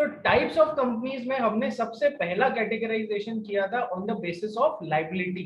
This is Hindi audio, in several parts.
तो टाइप्स ऑफ कंपनीज में हमने सबसे पहला कैटेगराइजेशन किया था on the basis of liability,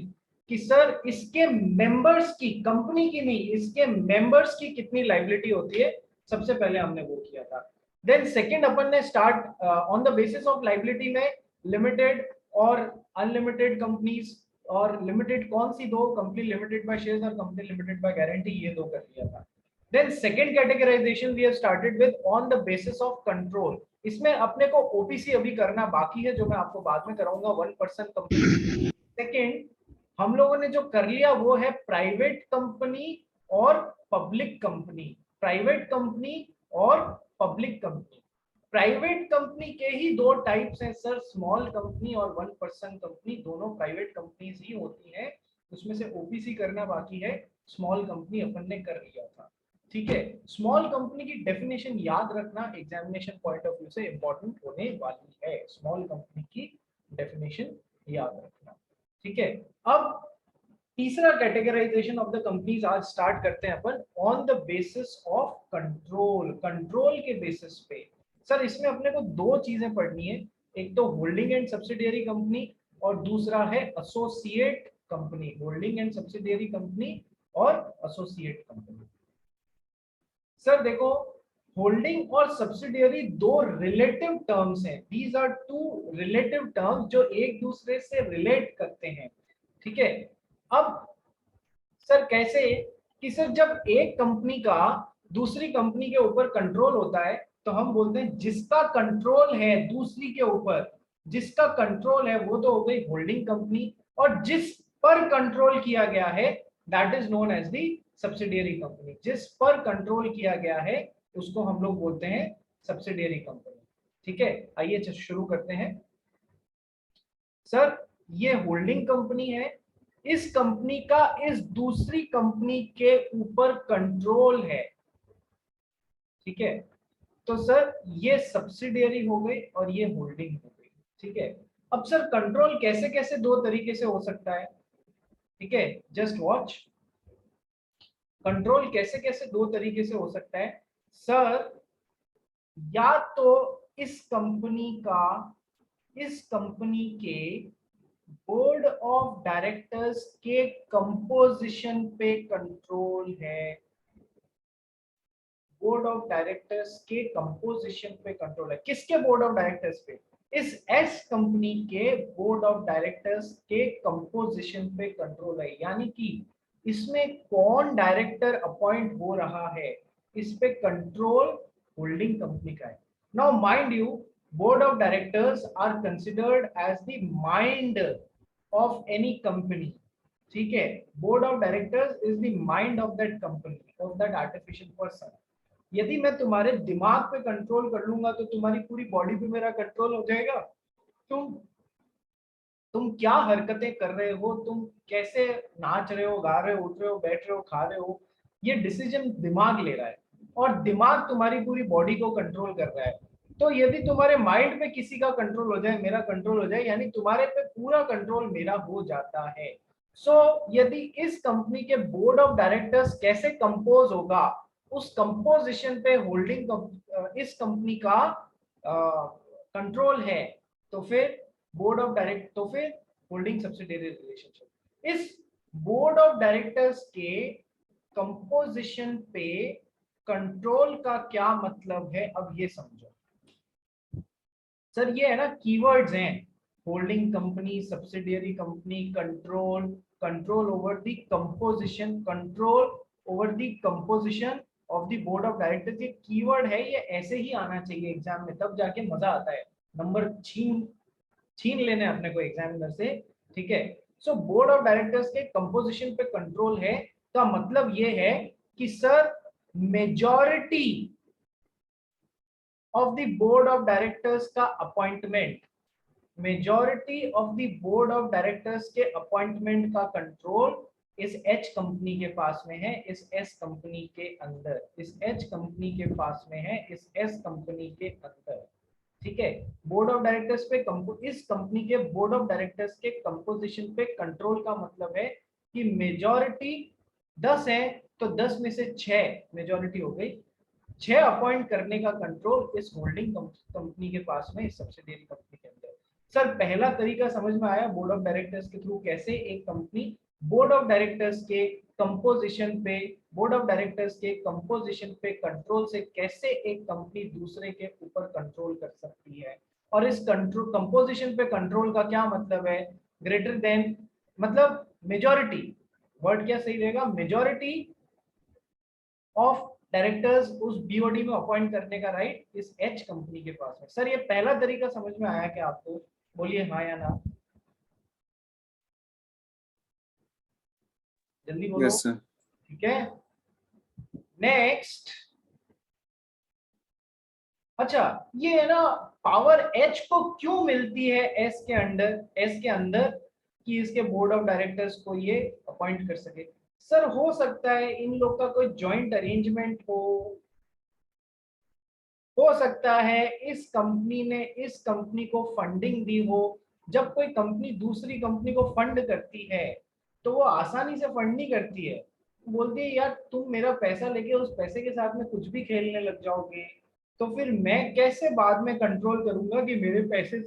कि सर इसके मेंबर्स की, कंपनी की नहीं, इसके मेंबर्स की कितनी लाइबिलिटी होती है, सबसे पहले हमने वो किया था। देन सेकंड अपन ने start on the basis of liability में लिमिटेड और अनलिमिटेड कंपनीज, और लिमिटेड कौन सी दो, कंपनी लिमिटेड बाय शेयर्स और कंपनी लिमिटेड बाय गारंटी, ये दो कर लिया था। Then second categorization we have started with on the basis of control. इसमें अपने को ओपीसी अभी करना बाकी है, जो मैं आपको बाद में कराऊंगा, 1% कंपनी। सेकंड हम लोगों ने जो कर लिया वो है प्राइवेट कंपनी और पब्लिक कंपनी, प्राइवेट कंपनी और पब्लिक कंपनी। प्राइवेट कंपनी के ही दो टाइप्स हैं सर, स्मॉल कंपनी और 1% कंपनी, दोनों प्राइवेट कंपनीज ही होती हैं, उसमें से ओपीसी करना बाकी है। स्मॉल कंपनी अपन ने कर लिया था, ठीक है। स्मॉल कंपनी की डेफिनेशन याद रखना, एग्जामिनेशन पॉइंट ऑफ व्यू से इंपॉर्टेंट होने वाली है, स्मॉल कंपनी की डेफिनेशन याद रखना, ठीक है। अब तीसरा कैटेगराइजेशन ऑफ द कंपनीज आज स्टार्ट करते हैं अपन on the basis of control, control के बेसिस पे। सर इसमें अपने को दो चीजें पढ़नी है, एक तो होल्डिंग एंड सब्सिडियरी कंपनी और दूसरा है associate company, holding and subsidiary company और एसोसिएट कंपनी। सर देखो, होल्डिंग और सब्सिडियरी दो रिलेटिव टर्म्स हैं, these are two relative terms जो एक दूसरे से रिलेट करते हैं, ठीक है। अब सर कैसे, कि सर जब एक कंपनी का दूसरी कंपनी के ऊपर कंट्रोल होता है तो हम बोलते हैं जिसका कंट्रोल है दूसरी के ऊपर, जिसका कंट्रोल है वो तो हो गई होल्डिंग कंपनी, और जिस पर कंट्रोल किया गया है that is known as the subsidiary company, जिस पर कंट्रोल किया गया है उसको हम लोग बोलते हैं सब्सिडियरी कंपनी, ठीक है। आइए शुरू करते हैं। सर ये होल्डिंग कंपनी है, इस कंपनी का इस दूसरी कंपनी के ऊपर कंट्रोल है, ठीक है। तो सर ये सब्सिडियरी हो गई और ये होल्डिंग हो गई, ठीक है। अब सर कंट्रोल कैसे कैसे दो तरीके से हो सकता है, ठीक है, जस्ट वॉच। कंट्रोल कैसे कैसे दो तरीके से हो सकता है सर, या तो इस कंपनी का, इस कंपनी के बोर्ड ऑफ डायरेक्टर्स के कंपोजिशन पे कंट्रोल है, बोर्ड ऑफ डायरेक्टर्स के कंपोजिशन पे कंट्रोल है। किसके बोर्ड ऑफ डायरेक्टर्स पे, इस एस कंपनी के बोर्ड ऑफ डायरेक्टर्स के कंपोजिशन पे कंट्रोल है, यानी कि इसमें कौन डायरेक्टर अपॉइंट हो रहा है इस पे कंट्रोल होल्डिंग कंपनी का है। Now mind you, board of directors are considered as the mind of any company, ठीक है। Board of directors is the mind of that company, of that artificial person. यदि मैं तुम्हारे दिमाग पे कंट्रोल कर लूंगा तो तुम्हारी पूरी बॉडी पे मेरा कंट्रोल हो जाएगा। तुम क्या हरकतें कर रहे हो, तुम कैसे नाच रहे हो, गा रहे हो, उठ रहे हो, बैठ रहे हो, खा रहे हो, ये डिसीजन दिमाग ले रहा है, और दिमाग तुम्हारी पूरी बॉडी को कंट्रोल कर रहा है। तो यदि तुम्हारे माइंड पे किसी का कंट्रोल हो जाए, मेरा कंट्रोल हो जाए, यानी तुम्हारे पे पूरा कंट्रोल मेरा हो जाता है। यदि इस कंपनी के बोर्ड ऑफ डायरेक्टर्स कैसे कंपोज होगा, उस कंपोजिशन पे होल्डिंग इस कंपनी का कंट्रोल है, तो फिर बोर्ड ऑफ डायरेक्ट, तो फिर होल्डिंग सब्सिडियरी रिलेशनशिप। इस बोर्ड ऑफ डायरेक्टर्स के कंपोजिशन पे कंट्रोल का क्या मतलब है, अब ये समझो। सर ये है ना, कीवर्ड्स हैं, holding company, subsidiary company, control, control over the composition, control over the composition of the board of directors. ये कीवर्ड है, ये ऐसे ही आना चाहिए एग्जाम में, तब जाके मजा आता है, नंबर छीन लेने अपने को एग्जामिनर से, ठीक है। बोर्ड ऑफ डायरेक्टर्स के कंपोजिशन पे कंट्रोल है, का मतलब ये है कि sir majority of the board of directors का appointment, majority of the board of directors के अपॉइंटमेंट का कंट्रोल इस एच कंपनी के पास में है, इस एस कंपनी के अंदर, इस एच कंपनी के पास में है, इस एस कंपनी के अंदर, ठीक है। बोर्ड ऑफ डायरेक्टर्स पे इस कंपनी के बोर्ड ऑफ डायरेक्टर्स के कंपोजिशन पे कंट्रोल का मतलब है कि मेजॉरिटी 10 है तो 10 में से 6 मेजॉरिटी हो गई, 6 अपॉइंट करने का कंट्रोल इस होल्डिंग कंपनी के पास में, इस सब्सिडियरी कंपनी के अंदर। सर पहला तरीका समझ में आया, बोर्ड ऑफ डायरेक्टर्स के थ्रू कैसे एक कंपनी बोर्ड ऑफ डायरेक्टर्स के कंपोजिशन पे, बोर्ड ऑफ डायरेक्टर्स के कंपोजिशन पे कंट्रोल से कैसे एक कंपनी दूसरे के ऊपर कंट्रोल कर सकती है। और इस कंट्रोल कंपोजिशन पे कंट्रोल का क्या मतलब है, ग्रेटर देन मतलब मेजॉरिटी, वर्ड क्या सही रहेगा, मेजॉरिटी ऑफ डायरेक्टर्स उस बीओडी में अपॉइंट करने का राइट इस एच कंपनी के पास है। सर ये पहला तरीका समझ में आया क्या आपको, बोलिए हाँ या ना, जल्दी बोलो। Yes sir. ठीक है, नेक्स्ट। अच्छा ये है ना, पावर एच को क्यों मिलती है एस के अंडर, एस के अंदर, कि इसके बोर्ड ऑफ डायरेक्टर्स को ये अपॉइंट कर सके। सर हो सकता है इन लोग का कोई जॉइंट अरेंजमेंट हो सकता है इस कंपनी ने इस कंपनी को फंडिंग दी हो। जब कोई कंपनी दूसरी कंपनी को फंड करती है तो वो आसानी से फंड नहीं करती है, बोलती है यार तुम मेरा पैसा लेके उस पैसे के साथ में कुछ भी खेलने लग जाओगे, तो फिर मैं कैसे बाद में कंट्रोल करूंगा कि मेरे पैसे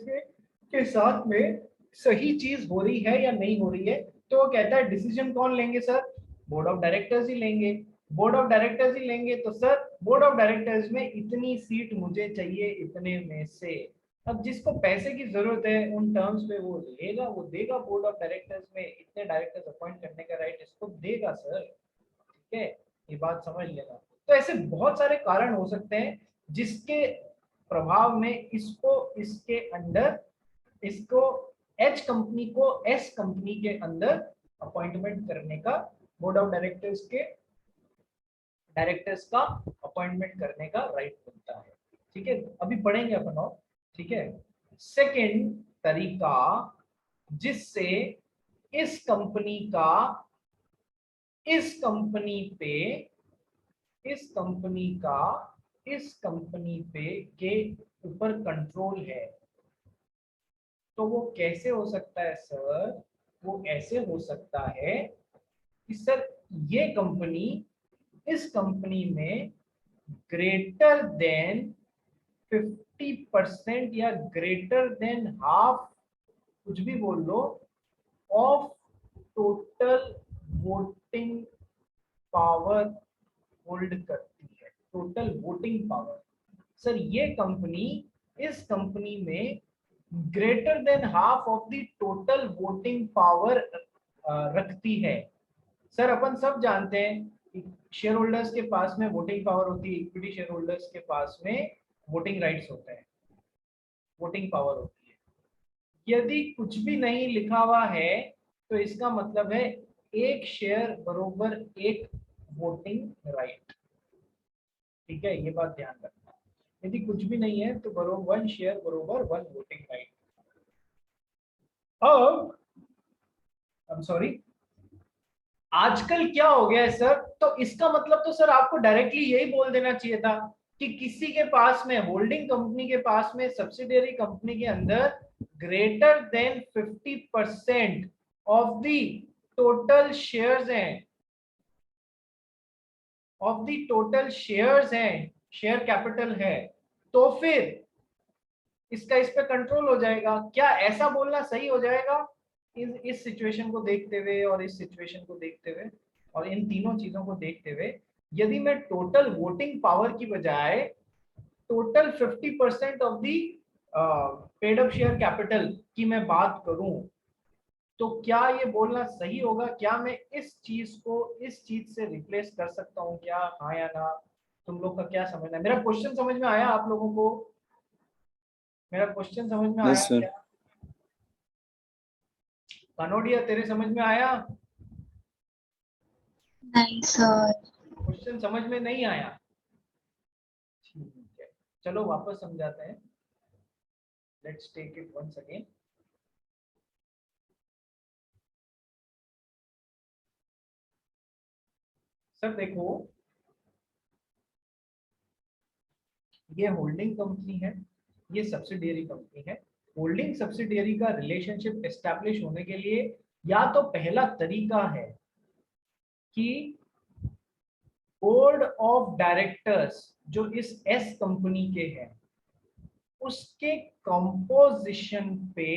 के साथ में सही चीज हो रही है या नहीं हो रही है। तो वो कहता है डिसीजन कौन लेंगे सर, बोर्ड ऑफ डायरेक्टर्स ही लेंगे। बोर्ड ऑफ डायरेक्टर्स ही लेंगे तो सर बोर्ड ऑफ डायरेक्टर्स में इतनी सीट मुझे चाहिए इतने में से। अब जिसको पैसे की जरूरत है उन टर्म्स पे वो लेगा, वो देगा, बोर्ड ऑफ डायरेक्टर्स में इतने डायरेक्टर्स अपॉइंट करने का राइट इसको देगा सर। ठीक है, ये बात समझ लेना। तो ऐसे बहुत सारे कारण हो सकते हैं जिसके प्रभाव में इसको इसके अंडर, इसको एच कंपनी को एस कंपनी के अंदर अपॉइंटमेंट करने का, बोर्ड ऑफ डायरेक्टर्स का अपॉइंटमेंट करने का राइट बनता है। ठीक है, अभी पढ़ेंगे अपन और। ठीक है, सेकंड तरीका जिससे इस कंपनी का इस कंपनी पे इस कंपनी का इस कंपनी पे के ऊपर कंट्रोल है, तो वो कैसे हो सकता है सर, वो ऐसे हो सकता है कि सर ये कंपनी इस कंपनी में ग्रेटर देन 50% या ग्रेटर देन हाफ, कुछ भी बोल लो, of total voting power hold करती है, टोटल वोटिंग पावर। सर ये कंपनी इस कंपनी में greater than half of the total voting power रखती है। सर अपन सब जानते हैं कि शेयर होल्डर्स के पास में वोटिंग पावर होती है, इक्विटी शेयर होल्डर्स के पास में वोटिंग राइट्स होते हैं, वोटिंग पावर होती है। यदि कुछ भी नहीं लिखा हुआ है तो इसका मतलब है एक शेयर बरोबर एक वोटिंग राइट। ठीक है, ये बात ध्यान रखना। यदि कुछ भी नहीं है तो बरोबर वन शेयर बरोबर वन वोटिंग राइट। अब आई एम सॉरी, आजकल क्या हो गया है सर, तो इसका मतलब तो सर आपको डायरेक्टली यही बोल देना चाहिए था कि किसी के पास में, होल्डिंग कंपनी के पास में, सब्सिडियरी कंपनी के अंदर greater than 50% of the total shares हैं, ऑफ द टोटल शेयर्स हैं, शेयर कैपिटल है, तो फिर इसका इस पे कंट्रोल हो जाएगा। क्या ऐसा बोलना सही हो जाएगा इस सिचुएशन को देखते हुए और इस सिचुएशन को देखते हुए और इन तीनों चीजों को देखते हुए, यदि मैं टोटल वोटिंग पावर की बजाय total 50% of the paid up share capital की मैं बात करूं, तो क्या ये बोलना सही होगा, क्या मैं इस चीज को इस चीज से रिप्लेस कर सकता हूं क्या, हाँ या ना? तुम लोग का क्या समझना है, मेरा क्वेश्चन समझ में आया आप लोगों को, मेरा क्वेश्चन समझ में आया यस सर। क्या? कनोडिया तेरे समझ में आया? नहीं सर। क्वेश्चन समझ में नहीं आया? ठीक है, चलो वापस समझाते हैं, let's take it once again. Sir देखो, ये होल्डिंग कंपनी है, ये सब्सिडियरी कंपनी है। होल्डिंग सब्सिडियरी का रिलेशनशिप एस्टैब्लिश होने के लिए या तो पहला तरीका है कि बोर्ड ऑफ डायरेक्टर्स जो इस एस कंपनी के हैं उसके कंपोजिशन पे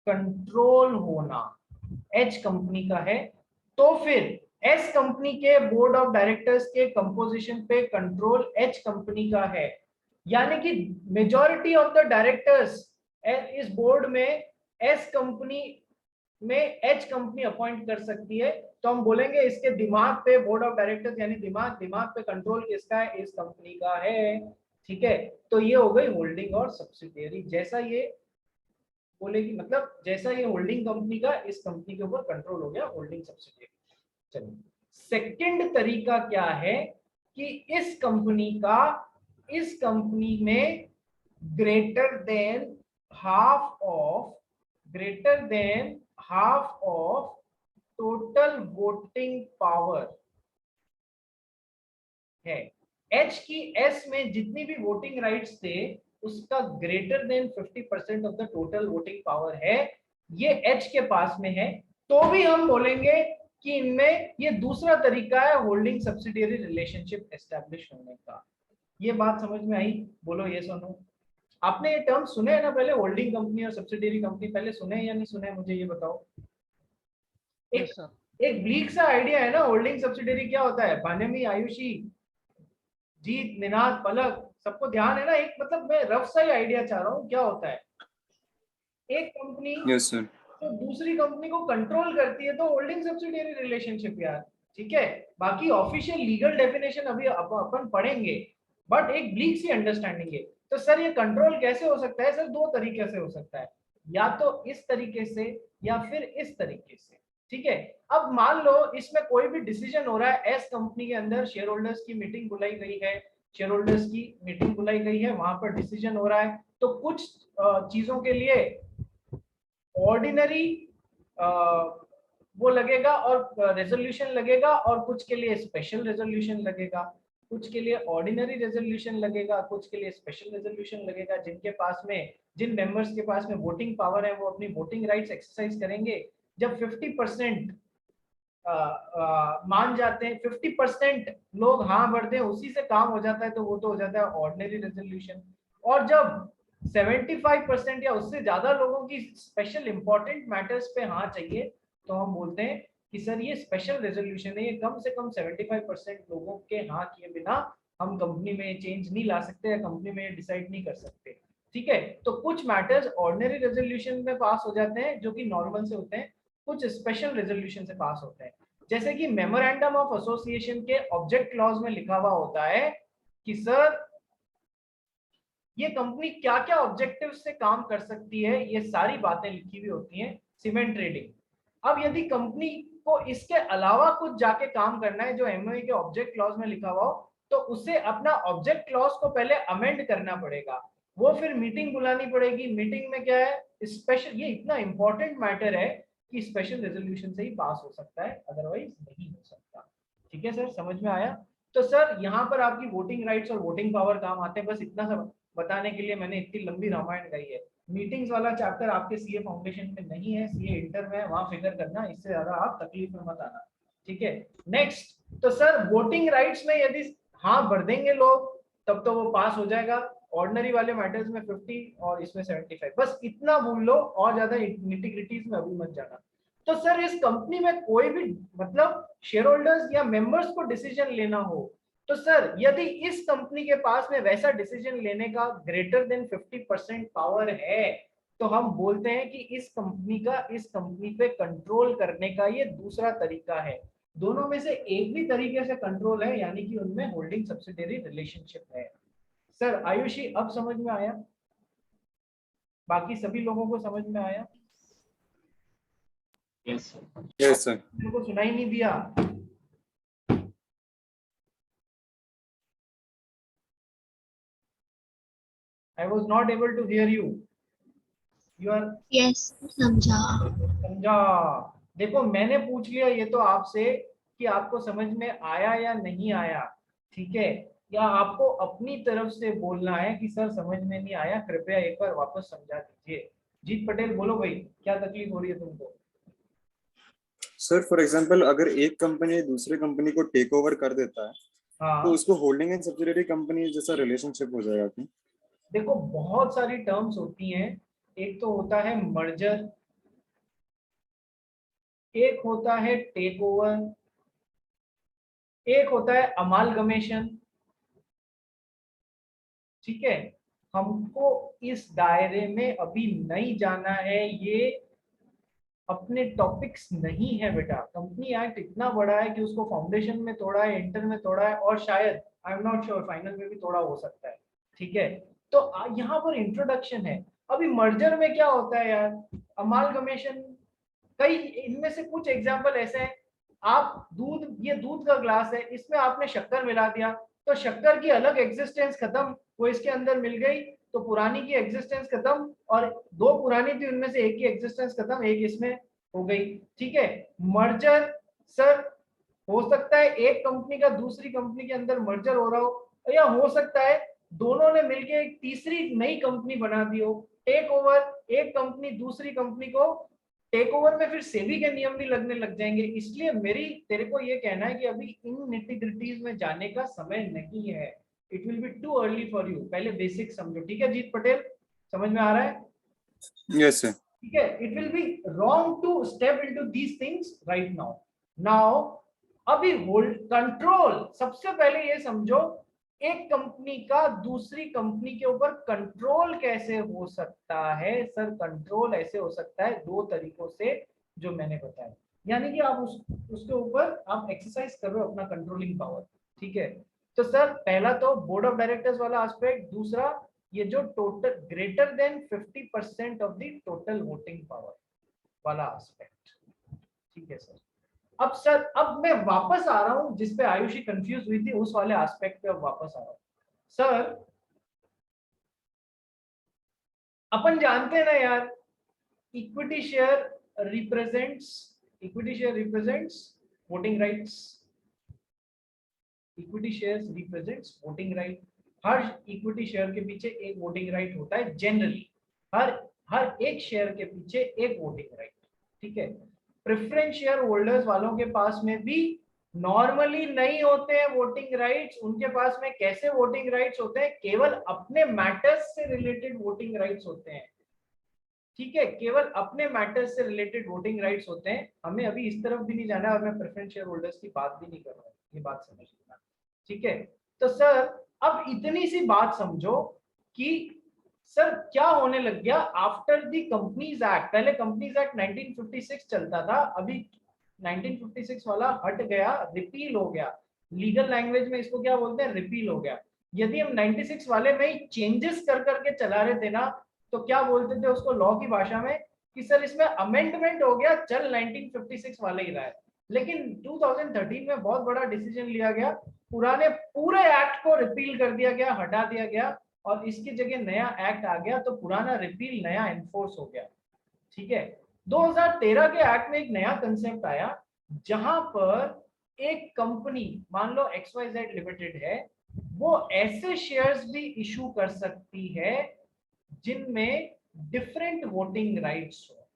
कंट्रोल होना एच कंपनी का है, तो फिर एस कंपनी के बोर्ड ऑफ डायरेक्टर्स के कंपोजिशन पे कंट्रोल एच कंपनी का है, यानी कि मेजॉरिटी ऑफ द डायरेक्टर्स इस बोर्ड में एस कंपनी में एच कंपनी अपॉइंट कर सकती है। तो हम बोलेंगे इसके दिमाग पे बोर्ड ऑफ डायरेक्टर्स यानी दिमाग पे कंट्रोल किसका है, इस कंपनी का है। ठीक है, तो ये हो गई होल्डिंग और सब्सिडियरी। जैसा ये बोलेगी मतलब जैसा ये होल्डिंग कंपनी का इस कंपनी के ऊपर कंट्रोल हो गया, होल्डिंग सब्सिडियरी। चलिए सेकंड तरीका क्या है कि इस कंपनी का इस कंपनी में greater than half of total voting power है। एच की एस में जितनी भी वोटिंग राइट्स थे उसका greater than 50% of the total voting power है, ये एच के पास में है। तो भी हम बोलेंगे कि इनमें ये दूसरा तरीका है होल्डिंग सब्सिडियरी रिलेशनशिप एस्टैब्लिश होने का। ये बात समझ में आई? बोलो ये सुनो। आपने ये टर्म सुने हैं ना पहले, होल्डिंग कंपनी और सब्सिडियरी कंपनी, पहले सुने या नहीं सुने, मुझे ये बताओ। एक एक ब्लीक सा आइडिया है ना, होल्डिंग सब्सिडियरी क्या होता है? भानुमी, आयुषी, जीत, निनाद, पलक, सबको ध्यान है ना? एक मतलब मैं रफ सा ही आइडिया चाह रहा हूँ, क्या होता है एक कंपनी यस सर। तो दूसरी कंपनी को कंट्रोल करती है, तो होल्डिंग सब्सिडियरी रिलेशनशिप यार। ठीक है, बाकी ऑफिशियल लीगल डेफिनेशन अभी अपन पढ़ेंगे, बट एक ब्लीक सी अंडरस्टैंडिंग है। तो सर ये कंट्रोल कैसे हो सकता है? सर दो तरीके से हो सकता है, या तो इस तरीके से या फिर इस तरीके से। ठीक है, अब मान लो इसमें कोई भी डिसीजन हो रहा है, एस कंपनी के अंदर शेयर होल्डर्स की मीटिंग बुलाई गई है, शेयर होल्डर्स की मीटिंग बुलाई गई है, वहां पर डिसीजन हो रहा है, तो कुछ चीजों के लिए ऑर्डिनरी वो लगेगा और रेजोल्यूशन लगेगा, और कुछ के लिए स्पेशल रेजोल्यूशन लगेगा, कुछ के लिए ऑर्डिनरी रेजोल्यूशन लगेगा, कुछ के लिए स्पेशल रेजोल्यूशन लगेगा। जिनके पास में जिन मेंबर्स के पास में वोटिंग पावर है वो अपनी वोटिंग राइट्स एक्सरसाइज करेंगे। जब 50% मान जाते हैं, 50% लोग हाँ भर दें, उसी से काम हो जाता है, तो वो तो हो जाता है ऑर्डिनरी रेजोल्यूशन। और जब 75% या उससे ज्यादा लोगों की स्पेशल इंपॉर्टेंट मैटर्स पे हाँ चाहिए, तो हम बोलते हैं कि सर ये स्पेशल रेजोल्यूशन है, ये कम से कम 75% लोगों के हाँ किए बिना हम कंपनी में चेंज नहीं ला सकते या कंपनी में डिसाइड नहीं कर सकते। ठीक है, तो कुछ मैटर्स ऑर्डिनरी रेजोल्यूशन में पास हो जाते हैं जो कि नॉर्मल से होते हैं, कुछ स्पेशल रेजोल्यूशन से पास होते हैं। जैसे कि मेमोरेंडम ऑफ एसोसिएशन के ऑब्जेक्ट क्लॉज में लिखा हुआ होता है कि सर ये कंपनी क्या क्या ऑब्जेक्टिव से काम कर सकती है, ये सारी बातें लिखी हुई होती हैं। सीमेंट ट्रेडिंग, अब यदि कंपनी को इसके अलावा कुछ जाके काम करना है जो एमओए के ऑब्जेक्ट क्लॉज में लिखा हुआ हो, तो उसे अपना ऑब्जेक्ट क्लॉज को पहले अमेंड करना पड़ेगा, वो फिर मीटिंग बुलानी पड़ेगी। मीटिंग में क्या है, स्पेशल, ये इतना इंपॉर्टेंट मैटर है कि स्पेशल रेजोल्यूशन से ही पास हो सकता है, अदरवाइज नहीं हो सकता। ठीक है सर, समझ में आया? तो सर यहाँ पर आपकी वोटिंग राइट्स और वोटिंग पावर काम आते हैं, बस इतना सा बताने के लिए मैंने इतनी लंबी रामायण कही है। मीटिंग्स वाला चैप्टर आपके सीए फाउंडेशन में नहीं है, सीए इंटर में है, वहां फिगर करना, इससे ज्यादा आप तकलीफ में मत आना। ठीक है, नेक्स्ट। तो सर वोटिंग राइट्स में यदि हाँ भर देंगे लोग तब तो वो पास हो जाएगा, ऑर्डिनरी वाले मैटर्स में 50 और इसमें 75, बस इतना भूल लो, और ज्यादा निटिग्रिटीज में अभी मत जाना। तो सर इस कंपनी में कोई भी मतलब शेयर होल्डर्स या मेंबर्स को डिसीजन लेना हो, तो सर यदि इस कंपनी के पास में वैसा डिसीजन लेने का ग्रेटर देन 50% पावर है, तो हम बोलते हैं कि इस कंपनी का इस कंपनी पे कंट्रोल करने का ये दूसरा तरीका है। दोनों में से एक भी तरीके से कंट्रोल है, यानी कि उनमें होल्डिंग सब्सिडियरी रिलेशनशिप है। सर आयुषी अब समझ में आया? बाकी सभी लोगों को समझ में आया? Yes sir. मेरे को सुनाई नहीं दिया। I was not able to hear you. You are yes समझा। समझा? देखो मैंने पूछ लिया ये तो आपसे कि आपको समझ में आया या नहीं आया। ठीक है, या आपको अपनी तरफ से बोलना है कि सर समझ में नहीं आया, कृपया एक बार वापस समझा दीजिए। जीत पटेल बोलो भाई, क्या तकलीफ हो रही है तुमको? सर फॉर एग्जांपल अगर एक कंपनी दूसरे कंपनी को टेक ओवर कर देता है हाँ तो उसको होल्डिंग एंड सब्सिडियरी कंपनी जैसा रिलेशनशिप हो जाएगा क्या? देखो बहुत सारी टर्म्स होती हैं। एक तो होता है मर्जर, एक होता है टेक ओवर, एक होता है अमालगमेशन। ठीक है, हमको इस दायरे में अभी नहीं जाना है, ये अपने टॉपिक्स नहीं है बेटा। कंपनी एक्ट इतना बड़ा है कि उसको फाउंडेशन में तोड़ा है, इंटर में तोड़ा है, और शायद I am not sure final में भी तोड़ा हो सकता है। ठीक है, तो यहाँ पर इंट्रोडक्शन है। अभी मर्जर में क्या होता है यार, अमालगमेशन, कई इनमें से कुछ एग्जाम्पल ऐसे हैं। आप दूध, ये दूध का ग्लास है, इसमें आपने शक्कर मिला दिया, तो शक्कर की अलग एग्जिस्टेंस खत्म, वो इसके अंदर मिल गई, तो पुरानी की एग्जिस्टेंस खत्म, और दो पुरानी थी उनमें से एक की एग्जिस्टेंस खत्म, एक इसमें हो गई। ठीक है, मर्जर सर हो सकता है एक कंपनी का दूसरी कंपनी के अंदर मर्जर हो रहा हो, या हो सकता है दोनों ने मिलकर एक तीसरी नई कंपनी बना दी हो। टेक ओवर, एक कंपनी दूसरी कंपनी को टेक ओवर में फिर सेबी के नियम भी लगने लग जाएंगे। इसलिए मेरी तेरे को ये कहना है कि अभी इन निटी-ग्रिटीज में जाने का समय नहीं है। It will B too early for you. पहले बेसिक समझो। ठीक है जीत पटेल, समझ में आ रहा है? Yes sir. ठीक है, it will be wrong to step into these things right now. Now अभी होल्ड कंट्रोल, सबसे पहले ये समझो एक कंपनी का दूसरी कंपनी के ऊपर कंट्रोल कैसे हो सकता है। सर कंट्रोल ऐसे हो सकता है दो तरीकों से जो मैंने बताया, यानी कि आप उसके ऊपर आप एक्सरसाइज कर रहे हो अपना कंट्रोलिंग पावर। ठीक है, तो सर पहला तो बोर्ड ऑफ डायरेक्टर्स वाला एस्पेक्ट, दूसरा ये जो total greater than 50% of the total voting power वाला एस्पेक्ट। ठीक है सर। अब सर अब मैं वापस आ रहा हूं जिस पे आयुषी कंफ्यूज हुई थी, उस वाले एस्पेक्ट पे अब वापस आ रहा हूं। सर अपन जानते हैं ना यार, equity share represents, equity share represents voting rights, equity shares represents voting right. हर इक्विटी शेयर के पीछे एक वोटिंग राइट होता है जनरली, हर हर एक शेयर के पीछे एक वोटिंग राइट। ठीक है, प्रेफरेंस शेयर होल्डर्स वालों के पास में भी नॉर्मली नहीं होते हैं वोटिंग राइट्स। उनके पास में कैसे वोटिंग राइट्स होते हैं, केवल अपने मैटर्स से रिलेटेड वोटिंग राइट्स होते हैं। ठीक है, केवल अपने मैटर्स से रिलेटेड वोटिंग राइट्स होते हैं। हमें अभी इस तरफ भी नहीं जाना और मैं प्रेफरेंस शेयर होल्डर्स की बात भी नहीं कर रहा हूँ, ये बात समझ लेना। ठीक है, तो सर अब इतनी सी बात समझो कि सर क्या होने लग गया आफ्टर द कंपनीज एक्ट। पहले कंपनीज एक्ट 1956 चलता था, अभी 1956 वाला हट गया, रिपील हो गया। लीगल लैंग्वेज में इसको क्या बोलते हैं, रिपील हो गया। यदि हम 96 वाले में ही चेंजेस कर करके चला रहे थे ना, तो क्या बोलते थे उसको लॉ की भाषा में कि सर इसमें अमेंडमेंट हो गया, चल 1956 वाला ही रहा है। लेकिन 2013 में बहुत बड़ा डिसीजन लिया गया, पुराने पूरे एक्ट को रिपील कर दिया गया, हटा दिया गया, और इसकी जगह नया एक्ट आ गया, तो पुराना रिपील नया एनफोर्स हो गया। ठीक है, 2013 के एक्ट में एक नया कंसेप्ट आया, जहां पर एक कंपनी मान लो XYZ लिमिटेड है, वो ऐसे शेयर्स भी इशू कर सकती है जिनमें डिफरेंट वोटिंग राइट्स हो,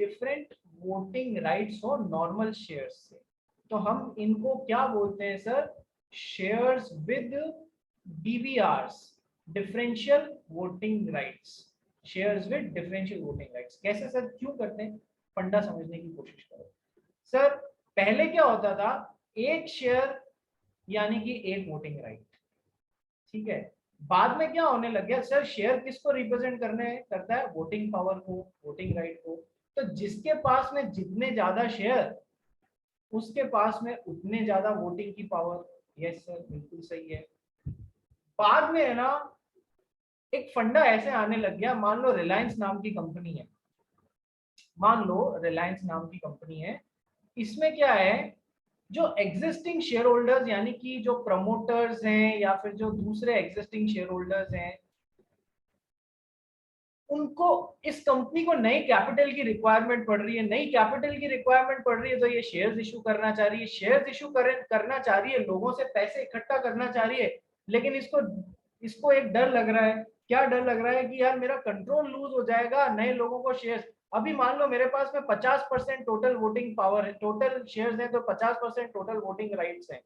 डिफरेंट वोटिंग राइट्स हो नॉर्मल शेयर्स से। तो हम इनको क्या बोलते हैं sir, shares with DVRs, differential voting rights. Shares with differential voting rights कैसे सर, क्यों करते हैं, फंडा समझने की कोशिश करो। सर पहले क्या होता था, एक शेयर यानी कि एक वोटिंग राइट। ठीक है, बाद में क्या होने लग गया सर, शेयर किसको रिप्रेजेंट करता है, वोटिंग पावर को, वोटिंग राइट को। तो जिसके पास में जितने ज्यादा शेयर, उसके पास में उतने ज्यादा वोटिंग की पावर। यस सर बिल्कुल सही है। बाद में है ना एक फंडा ऐसे आने लग गया, मान लो रिलायंस नाम की कंपनी है, मान लो रिलायंस नाम की कंपनी है, इसमें क्या है, जो एग्जिस्टिंग शेयर होल्डर्स यानी कि जो प्रमोटर्स हैं या फिर जो दूसरे एग्जिस्टिंग शेयर होल्डर्स हैं, उनको इस कंपनी को नई कैपिटल की रिक्वायरमेंट पड़ रही है, नई कैपिटल की रिक्वायरमेंट पड़ रही है, तो ये शेयर्स इशू करना चाह रही है, शेयर्स इशू करना चाह रही है, लोगों से पैसे इकट्ठा करना चाह रही है। लेकिन इसको इसको एक डर लग रहा है क्या डर लग रहा है कि यार मेरा कंट्रोल लूज हो जाएगा, नए लोगों को शेयर्स, अभी मान लो मेरे पास में 50% टोटल वोटिंग पावर है, टोटल शेयर्स हैं तो 50% टोटल वोटिंग राइट्स हैं,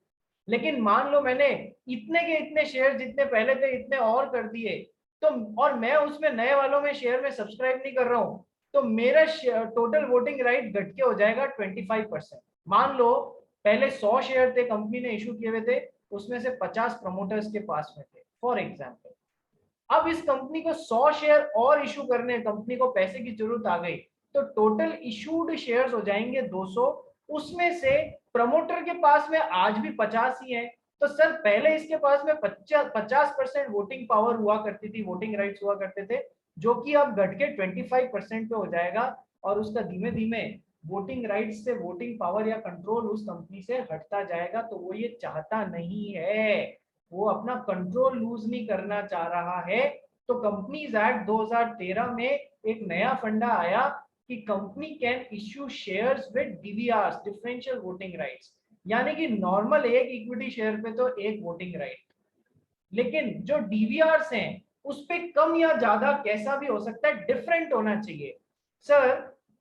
लेकिन मान लो मैंने इतने के इतने शेयर जितने पहले थे इतने और कर दिए, तो और मैं उसमें नए वालों में शेयर में सब्सक्राइब नहीं कर रहा हूं, तो मेरा टोटल वोटिंग राइट घट के हो जाएगा 25%। मान लो पहले 100 शेयर थे कंपनी ने इशू किए हुए थे, उसमें से 50 प्रमोटर्स के पास में थे फॉर एग्जाम्पल। अब इस कंपनी को 100 शेयर और इशू करने, कंपनी को पैसे की जरूरत आ गई, तो टोटल इशूड शेयर्स हो जाएंगे 200, उसमें से प्रमोटर के पास में आज भी 50 ही है, तो सर पहले इसके पास में 50% वोटिंग पावर हुआ करती थी, वोटिंग राइट्स हुआ करते थे, जो कि अब घट के 25% पे हो जाएगा, और उसका धीमे धीमे वोटिंग राइट्स से वोटिंग पावर या कंट्रोल उस कंपनी से हटता जाएगा। तो वो ये चाहता नहीं है, वो अपना कंट्रोल लूज नहीं करना चाह रहा है। तो कंपनीज एक्ट 2013 में एक नया फंडा आया कि company can issue shares with DVRs, differential voting rights, यानी कि नॉर्मल एक इक्विटी शेयर पे तो एक वोटिंग राइट, लेकिन जो डीवीआरस हैं उस पे कम या ज्यादा कैसा भी हो सकता है, डिफरेंट होना चाहिए। सर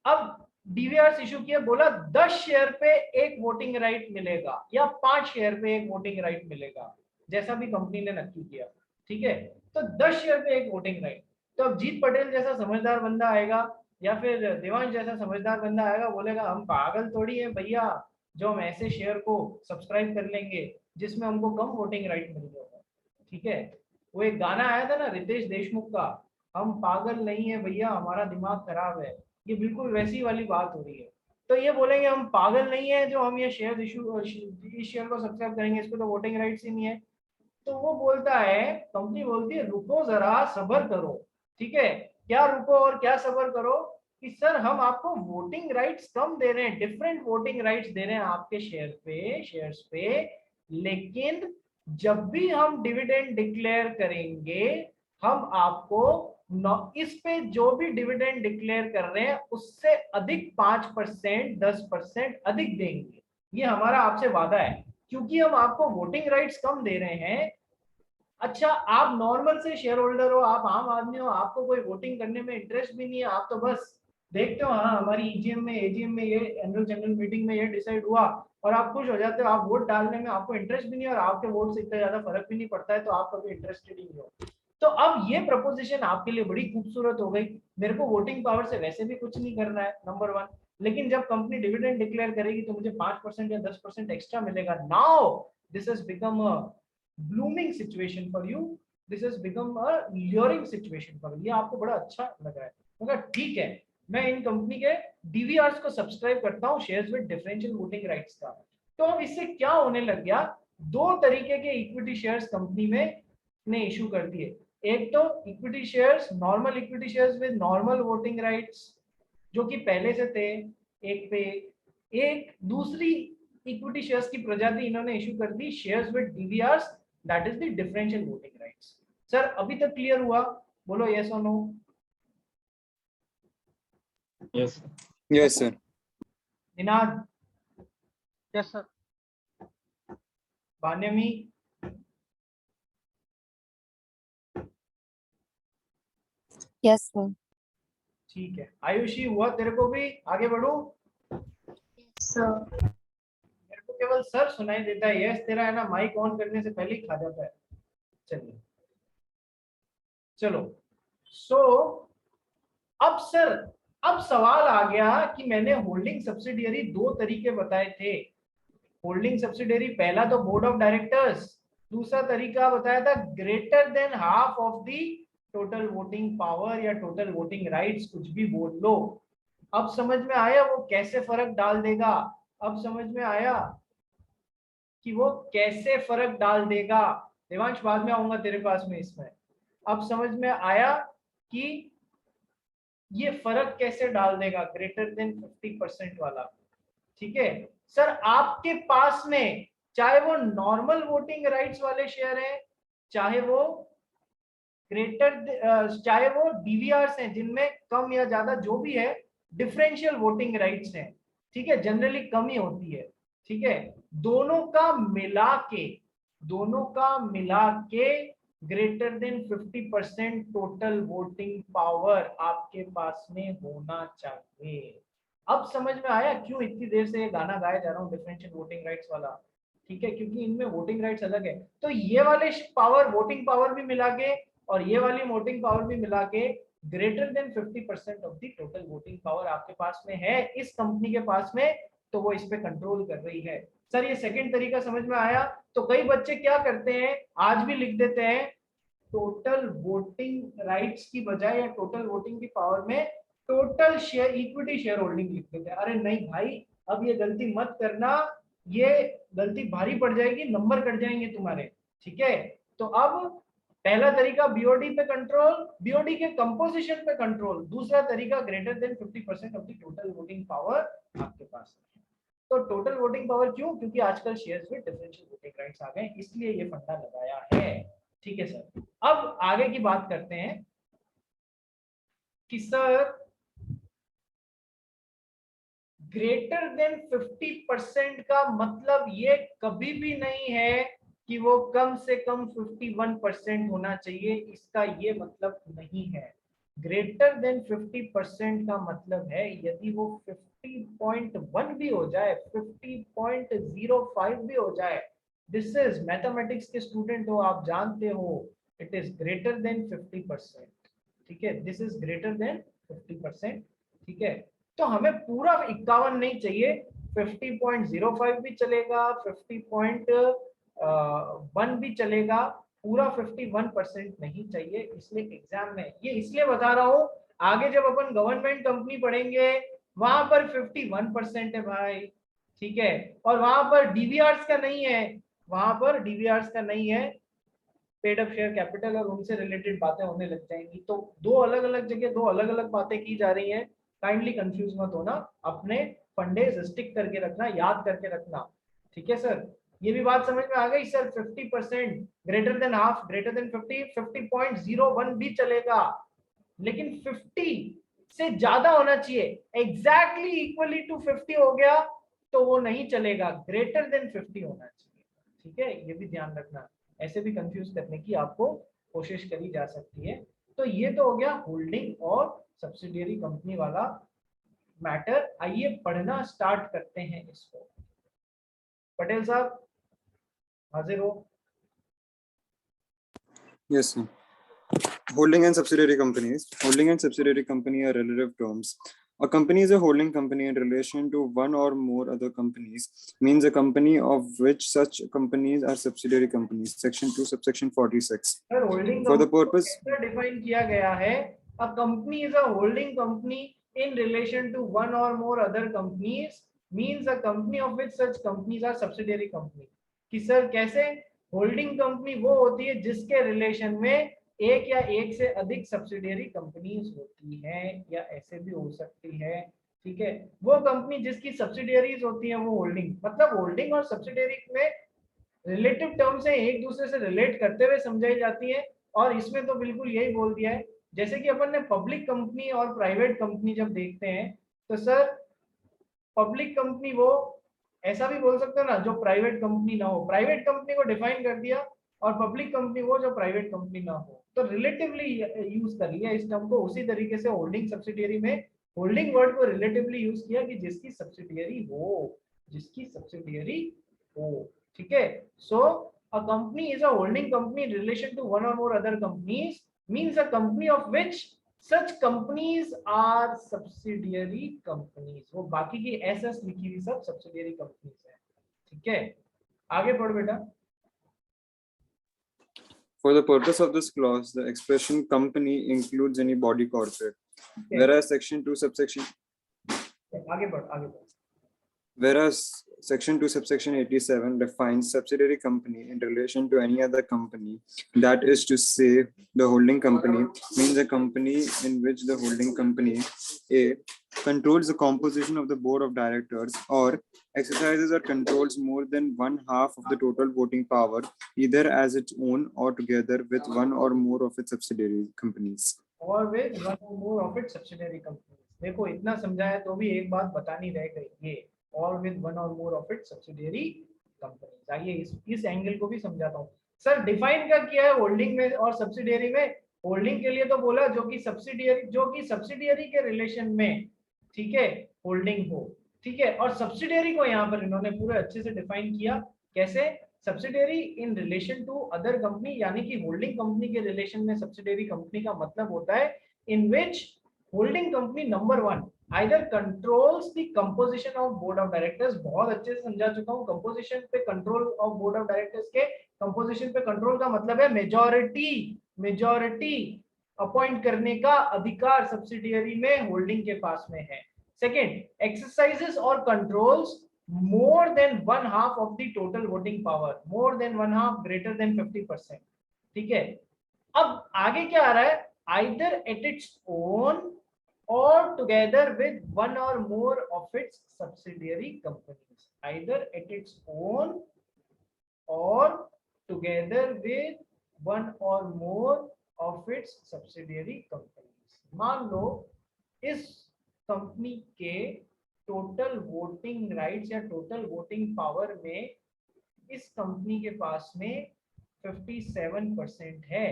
अब डीवीआरस इशू किया, बोला 10 शेयर पे एक वोटिंग राइट मिलेगा या 5 शेयर पे एक वोटिंग राइट मिलेगा, जैसा भी कंपनी ने नक्की किया, ठीक है, तो 10 शेयर पे एक वोटिंग राइट। तो अब जीत पटेल जैसा समझदार बंदा आएगा या फिर देवांश जैसा समझदार बंदा आएगा, बोलेगा हम पागल थोड़ी है भैया जो हम ऐसे शेयर को सब्सक्राइब कर लेंगे जिसमें हमको कम वोटिंग राइट मिल जाएगा, ठीक है। वो एक गाना आया था ना रितेश देशमुख का, हम पागल नहीं है भैया हमारा दिमाग खराब है, ये बिल्कुल वैसी वाली बात हो रही है। तो ये बोलेंगे हम पागल नहीं है जो हम ये शेयर इशू, इस शेयर को सब्सक्राइब करेंगे, इसको तो वोटिंग राइट्स ही नहीं है। तो वो बोलता है, कंपनी बोलती है रुको जरा सब्र करो, ठीक है, क्या रुको और क्या सब्र करो, कि सर हम आपको वोटिंग राइट्स कम दे रहे हैं, डिफरेंट वोटिंग राइट्स दे रहे हैं आपके शेयर्स पे, लेकिन जब भी हम डिविडेंड डिक्लेयर करेंगे हम आपको इस पे जो भी डिविडेंड डिक्लेयर कर रहे हैं उससे अधिक 5%, 10% अधिक देंगे, ये हमारा आपसे वादा है, क्योंकि हम आपको वोटिंग राइट्स कम दे रहे हैं। अच्छा आप नॉर्मल से शेयर होल्डर हो, आप आम आदमी हो, आपको कोई वोटिंग करने में इंटरेस्ट भी नहीं है, आप तो बस देखते हो हाँ हमारी ईजीएम में एजीएम में ये एनुअल जनरल मीटिंग में ये डिसाइड हुआ, और आप खुश हो जाते हो, आप वोट डालने में आपको इंटरेस्ट भी नहीं है और आपके वोट से इतना ज्यादा फर्क भी नहीं पड़ता है, तो आप कभी इंटरेस्टेड ही नहीं हो। तो अब ये प्रपोजिशन आपके लिए बड़ी खूबसूरत हो गई, मेरे को वोटिंग पावर से वैसे भी कुछ नहीं करना है नंबर 1, लेकिन जब कंपनी डिविडेंड डिक्लेयर करेगी तो मुझे 5% या 10% एक्स्ट्रा मिलेगा। Now this has become a blooming situation for you, this has become a luring situation for you, ये आपको बड़ा अच्छा लग रहा है, मगर ठीक है मैं इन कंपनी के डीवीआरस को सब्सक्राइब करता हूँ shares with differential voting rights का। तो अब इससे क्या होने लग गया, दो तरीके के इक्विटी शेयर्स कंपनी में ने इशू कर दिए, एक तो equity shares, normal equity shares with normal voting rights जो कि पहले से थे एक पे, एक दूसरी इक्विटी शेयर्स की प्रजाति इन्होंने इशू कर दी shares with DVRs, that is the differential voting rights. Sir अभी तक क्लियर हुआ, बोलो यस और no. Yes yes sir. Ninad, yes sir. बान्यमी, यस सर। ठीक है आयुषी हुआ तेरे को भी, आगे बढ़ू। सर मेरे को केवल सर सुनाई देता है, यस तेरा है ना माइक ऑन करने से पहले ही खा जाता है। चलिए चलो सो अब सर अब सवाल आ गया कि मैंने होल्डिंग सब्सिडियरी दो तरीके बताए थे, होल्डिंग सब्सिडियरी पहला तो बोर्ड ऑफ डायरेक्टर्स, दूसरा तरीका बताया था greater than half of the total voting power या टोटल वोटिंग राइट्स, कुछ भी बोल लो। अब समझ में आया वो कैसे फर्क डाल देगा, अब समझ में आया कि वो कैसे फर्क डाल देगा। देवांश बाद में आऊंगा तेरे पास में इसमें, अब समझ में आया कि ये फर्क कैसे डाल देगा ग्रेटर देन 50% वाला, ठीक है। सर आपके पास में चाहे वो नॉर्मल वोटिंग राइट्स वाले शेयर हैं, चाहे वो चाहे वो डीवीआरस हैं जिनमें कम या ज्यादा जो भी है डिफरेंशियल वोटिंग राइट्स हैं, ठीक है, जनरली कम ही होती है, ठीक है, दोनों का मिला के greater than 50% total voting power आपके पास में होना चाहिए। अब समझ में आया क्यों इतनी देर से ये गाना गाया जा रहा हूँ डिफरेंशियल वोटिंग राइट्स वाला? ठीक है, क्योंकि इनमें वोटिंग राइट्स अलग है। तो ये वाले पावर, वोटिंग पावर भी मिला के और ये वाली वोटिंग पावर भी मिला के greater than 50% of the total voting power आपके पास में है इस कंपनी के पास में, तो वो इस पे कंट्रोल कर रही है। सर ये सेकंड तरीका समझ में आया? तो कई बच्चे क्या करते हैं, आज भी लिख देते हैं टोटल वोटिंग राइट्स की बजाय या टोटल वोटिंग की पावर में total share, equity share holding लिख देते हैं। अरे नहीं भाई, अब ये गलती मत करना, ये गलती भारी पड़ जाएगी, नंबर कट जाएंगे तुम्हारे। ठीक है, तो अब पहला तरीका बीओडी पे कंट्रोल, बीओडी के कंपोजिशन पे कंट्रोल। दूसरा तरीका greater than 50% of the total voting power आपके पास है। तो टोटल वोटिंग पावर क्यों? क्योंकि आजकल शेयर्स में डिफरेंशियल वोटिंग राइट्स आ गए, इसलिए ये फंडा लगाया है। ठीक है सर, अब आगे की बात करते हैं कि सर ग्रेटर देन 50% का मतलब ये कभी भी नहीं है कि वो कम से कम 51% होना चाहिए, इसका ये मतलब नहीं है। ग्रेटर देन 50% का मतलब है यदि वो 50.1 भी हो जाए, 50.05 भी हो जाए, दिस इज मैथमेटिक्स के स्टूडेंट हो, आप जानते हो इट इज ग्रेटर देन 50%। ठीक है, दिस इज ग्रेटर देन 50%। ठीक है, तो हमें पूरा 51 नहीं चाहिए, 50.05 भी चलेगा, 50.1 भी चलेगा, पूरा 51% नहीं चाहिए। इसलिए एग्जाम में ये इसलिए बता रहा हूं, आगे जब अपन गवर्नमेंट कंपनी पढ़ेंगे वहां पर 51% है भाई। ठीक है, और वहां पर डीवीआर्स का नहीं है, वहां पर डीवीआर्स का नहीं है, पेड अप शेयर कैपिटल और उनसे रिलेटेड बातें होने लग जाएंगी। तो दो अलग अलग जगह दो अलग अलग बातें की जा रही हैं, काइंडली कंफ्यूज मत होना, अपने फंडे स्टिक करके रखना, याद करके रखना। ठीक है सर, ये भी बात समझ में आ गई sir? 50% greater than half, greater than 50, 50.01 भी चलेगा, लेकिन 50 से ज्यादा होना चाहिए, एग्जैक्टली इक्वली टू 50 हो गया तो वो नहीं चलेगा, ग्रेटर देन 50 होना चाहिए। ठीक है, ये भी ध्यान रखना, ऐसे भी कंफ्यूज करने की आपको कोशिश करी जा सकती है। तो ये तो हो गया होल्डिंग और सब्सिडियरी कंपनी वाला मैटर। आइए पढ़ना स्टार्ट करते हैं इसको। पटेल साहब हाजिर हो? Yes, sir. Holding and subsidiary companies. Holding and subsidiary company are relative terms. A company is a holding company in relation to one or more other companies, means a company of which such companies are subsidiary companies. Section 2, subsection 46. Sir holding For the company को purpose, कैसे डिफाइन किया गया है? A company is a holding company in relation to one or more other companies, means a company of which such companies are subsidiary company। कि सर कैसे? होल्डिंग कंपनी वो होती है जिसके रिलेशन में एक या एक से अधिक सब्सिडियरी कंपनीज होती हैं, या ऐसे भी हो सकती है। ठीक है, वो कंपनी जिसकी सब्सिडियरीज होती हैं वो होल्डिंग, मतलब होल्डिंग और सब्सिडियरी में रिलेटिव टर्म्स है, एक दूसरे से रिलेट करते हुए समझाई जाती है। और इसमें तो बिल्कुल यही बोल दिया है, जैसे कि अपन ने पब्लिक कंपनी और प्राइवेट कंपनी जब देखते हैं, तो सर पब्लिक कंपनी वो, ऐसा भी बोल सकते हो ना, जो प्राइवेट कंपनी ना हो, प्राइवेट कंपनी को डिफाइन कर दिया, और पब्लिक कंपनी वो जो प्राइवेट कंपनी ना हो, तो रिलेटिवली यूज कर लिया इस टर्म को। उसी तरीके से होल्डिंग सब्सिडियरी में होल्डिंग वर्ड को रिलेटिवली यूज किया कि जिसकी सब्सिडियरी हो, जिसकी सब्सिडियरी हो। ठीक है, सो a company is a holding company in relation to one or more other companies, means a company of which such companies are subsidiary companies। वो बाकी की एसएस लिखी हुई सब subsidiary companies है। ठीक है, आगे पढ़ बेटा। for the purpose of this clause, the expression company includes any body corporate. Whereas section 2, subsection आगे बढ़, आगे बढ़। Whereas Section 2, subsection 87 defines subsidiary company in relation to any other company, that is to say, the holding company means a company in which the holding company A controls the composition of the board of directors or exercises or controls more than one half of the total voting power, either as its own or together with one or more of its subsidiary companies. और with one or more of its subsidiary companies। देखो इतना समझाया तो भी एक बात बतानी रह गई, ये और with one or more of its subsidiary companies। आइए इस एंगल को भी समझाता हूँ। सर डिफाइन क्या किया है होल्डिंग में और सब्सिडियरी में? होल्डिंग के लिए तो बोला जो कि सब्सिडियरी के रिलेशन में, ठीक है, होल्डिंग हो, ठीक है। और सब्सिडियरी को यहाँ पर इन्होंने पूरे अच्छे से डिफाइन किया। कैसे? Subsidiary in relation to other company, यानी कि होल्डिंग कंपनी के रिलेशन में सब्सिडियरी कंपनी का मतलब होता है in which holding company number 1 either controls the composition of board of directors. बहुत अच्छे से समझा चुका हूँ। कंपोजिशन पे control of board of directors के कंपोजिशन पे कंट्रोल का मतलब है मेजॉरिटी अपॉइंट करने का अधिकार सब्सिडियरी में होल्डिंग के पास में है। सेकंड, एक्सरसाइजेस और controls more than 1/2 of the total voting power, more than 1/2 greater than 50%, ठीक है। अब आगे क्या आ रहा है? Either at its own or together with one or more of its subsidiary companies, either at its own or together with one or more of its subsidiary companies। मान लो इस कंपनी के टोटल वोटिंग राइट्स या टोटल वोटिंग पावर में इस कंपनी के पास में 57% है,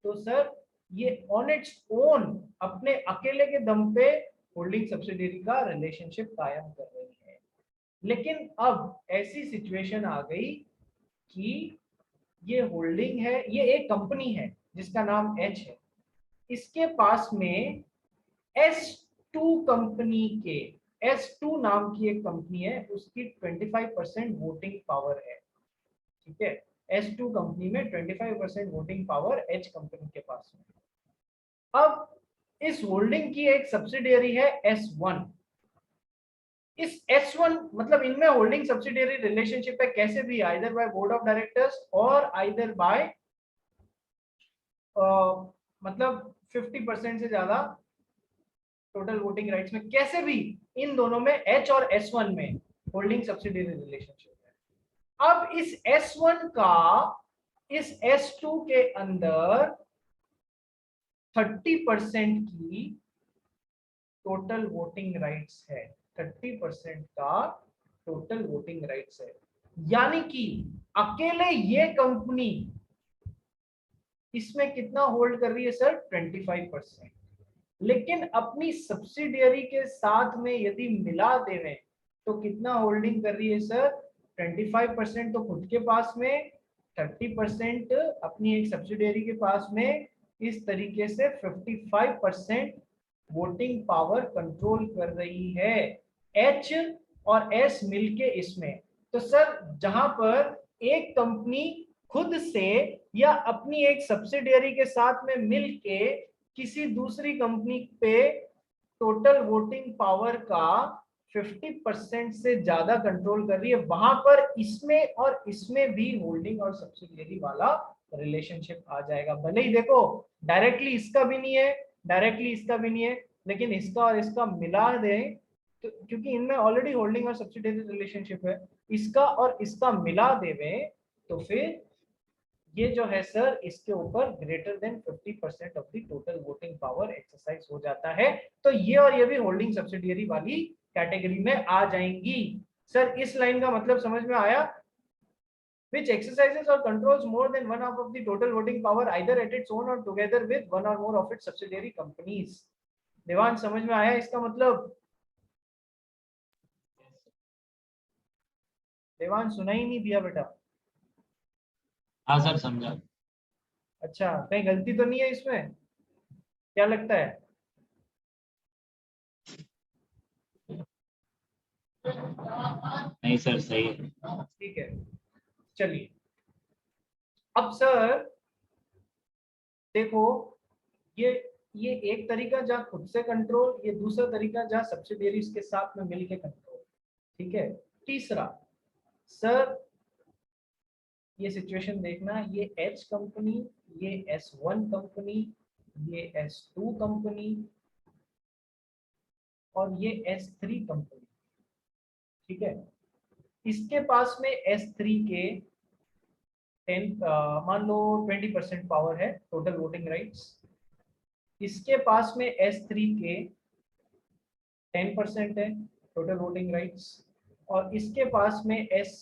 तो सर ये ऑन इट्स ओन अपने अकेले के दम पे होल्डिंग सब्सिडियरी का रिलेशनशिप कायम कर रही है। लेकिन अब ऐसी सिचुएशन आ गई कि ये होल्डिंग है, ये एक कंपनी है जिसका नाम एच है, इसके पास में S2 कंपनी के S2 नाम की एक कंपनी है, उसकी 25% वोटिंग पावर है, ठीक है। S2 कंपनी में 25% वोटिंग पावर एच कंपनी के पास में। अब इस होल्डिंग की एक सब्सिडियरी है S1। इस S1 मतलब इनमें होल्डिंग सब्सिडियरी रिलेशनशिप है कैसे भी, either by board of directors और आइदर बाय मतलब 50% से ज्यादा टोटल वोटिंग राइट्स में, कैसे भी इन दोनों में H और S1 में होल्डिंग सब्सिडियरी रिलेशनशिप है। अब इस S1 का इस S2 के अंदर 30% की टोटल वोटिंग राइट्स है, 30% का टोटल वोटिंग राइट्स है, यानी कि अकेले ये कंपनी इसमें कितना होल्ड कर रही है सर? 25%। लेकिन अपनी सब्सिडियरी के साथ में यदि मिला देवें तो कितना होल्डिंग कर रही है सर? 25% तो खुद के पास में, 30% अपनी एक सब्सिडियरी के पास में, इस तरीके से 55% वोटिंग पावर कंट्रोल कर रही है एच और एस मिलके इसमें। तो सर जहां पर एक कंपनी खुद से या अपनी एक सब्सिडियरी के साथ में मिलके किसी दूसरी कंपनी पे टोटल वोटिंग पावर का 50% से ज्यादा कंट्रोल कर रही है, वहां पर इसमें और इसमें भी होल्डिंग और सब्सिडियरी वाला रिलेशनशिप आ जाएगा। भले ही देखो डायरेक्टली इसका भी नहीं है, डायरेक्टली इसका भी नहीं है, लेकिन इसका और इसका मिला दें तो, क्योंकि इनमें ऑलरेडी होल्डिंग और सब्सिडियरी रिलेशनशिप है, इसका और इसका मिला देवें तो फिर ये जो है सर इसके ऊपर greater than 50% of the total voting power exercise हो जाता है। तो ये और ये भी होल्डिंग सब्सिडियरी वाली कैटेगरी में आ जाएंगी। सर इस लाइन का मतलब समझ में आया? which exercises or controls more than 1/2 of the total voting power either at its own or together with one or more of its subsidiary companies। देवान समझ में आया इसका मतलब? देवान सुना ही नहीं दिया बेटा। हाँ सर समझा। अच्छा कहीं गलती तो नहीं है इसमें? क्या लगता है? नहीं सर सही है। ठीक है चलिए। अब सर देखो ये एक तरीका जहाँ खुद से कंट्रोल, ये दूसरा तरीका जहाँ सब्सिडियरीज के साथ में मिलके कंट्रोल, ठीक है। तीसरा सर ये सिचुएशन देखना, ये H कंपनी, ये S1 कंपनी, ये S2 कंपनी और ये S3 कंपनी, ठीक है। इसके पास में S3 के 10 मान लो 20% पावर है टोटल वोटिंग राइट्स, इसके पास में S3 के 10% है टोटल वोटिंग राइट्स, और इसके पास में